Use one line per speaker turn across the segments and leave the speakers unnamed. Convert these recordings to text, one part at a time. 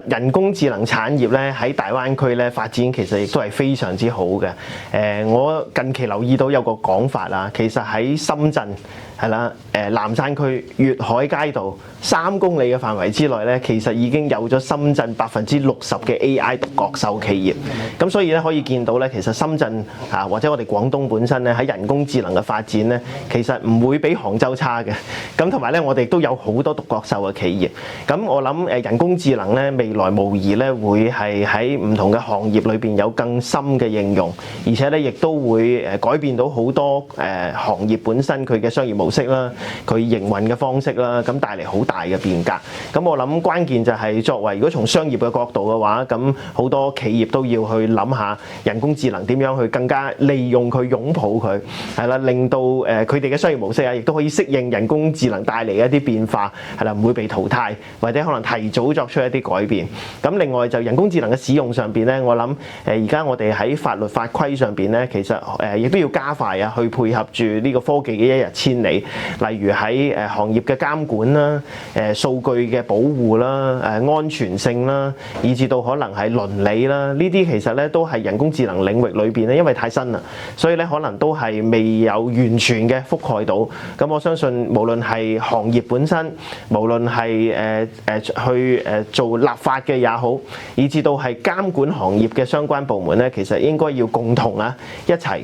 人工智能產業咧喺大灣區咧發展其實亦都係非常之好嘅。我近期留意到有個講法啦，其實喺深圳係啦，南山區粵海街道3公里嘅範圍之內咧，其實已經有咗深圳60%嘅 AI 獨角獸企業。咁所以咧可以見到咧，其實深圳或者我哋廣東本身咧喺人工智能嘅發展咧，其實唔會比杭州差嘅。咁同埋咧，我哋都有好多獨角獸嘅企業。咁我諗人工智能咧未來無疑咧會係喺唔同嘅行業裏邊有更深嘅應用，而且咧亦都會改變到好多行業本身佢嘅商業模式啦，佢營運嘅方式啦，咁帶嚟好大嘅變革。咁我諗關鍵就係作為如果從商業嘅角度嘅話，咁好多企業都要去諗下人工智能點樣去更加利用佢、擁抱佢，係啦，令到佢哋嘅商業模式亦都可以適應人工智能帶嚟嘅一啲變化，係啦，唔會被淘汰，或者可能提早作出一啲改變。咁另外就人工智能嘅使用上邊咧，我諗而家我哋喺法律法規上邊咧，其實亦都要加快去配合住呢個科技嘅一日千里。例如喺行業嘅監管啦、數據嘅保護啦、安全性啦，以至到可能係倫理啦，呢啲其實咧都係人工智能領域裏邊咧，因為太新啦，所以咧可能都係未有完全嘅覆蓋到。咁我相信無論係行業本身，無論係去做立法嘅也好，以至到係監管行業嘅相關部門咧，其實應該要共同一齊。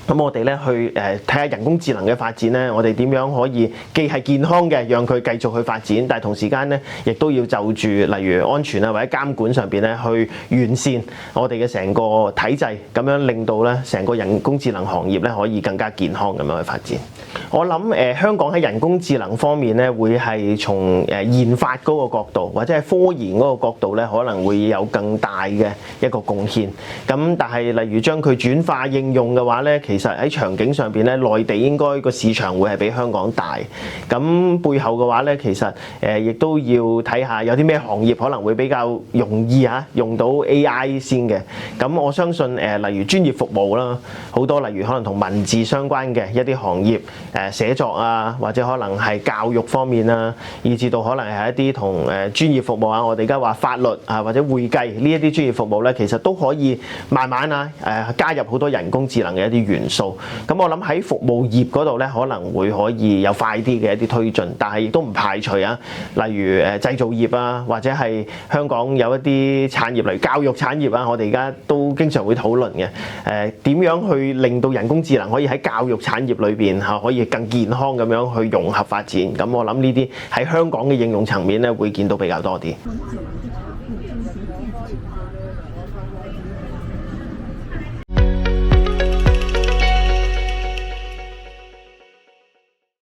咁我哋咧去睇下人工智能嘅發展咧，我哋點樣可以既係健康嘅，讓佢繼續去發展，但係同時間咧，亦都要就住例如安全或者監管上邊咧，去完善我哋嘅成個體制，咁樣令到咧成個人工智能行業咧可以更加健康咁樣去發展。我諗香港喺人工智能方面咧，會係從研發嗰個角度，或者係科研嗰個角度咧，可能會有更大嘅一個貢獻。咁但係例如將佢轉化應用嘅話咧，其實喺場景上邊咧，內地應該個市場會係比香港大。咁背後嘅話咧，其實亦都要睇下有啲咩行業可能會比較容易用到 AI 先嘅。咁我相信例如專業服務啦，好多例如可能同文字相關嘅一啲行業，寫作或者可能係教育方面啦，以至到可能係一啲同專業服務我哋而家話法律或者會計呢一啲專業服務咧，其實都可以慢慢加入好多人工智能嘅一啲元素。咁我諗喺服務業嗰度咧，可以有快啲嘅一啲推進，但係亦都唔排除例如製造業或者係香港有一啲產業，例如教育產業我哋而家都經常會討論嘅。點樣去令到人工智能可以喺教育產業裏邊可以更健康咁樣去融合發展？咁我諗呢啲喺香港嘅應用層面咧，會見到比較多啲。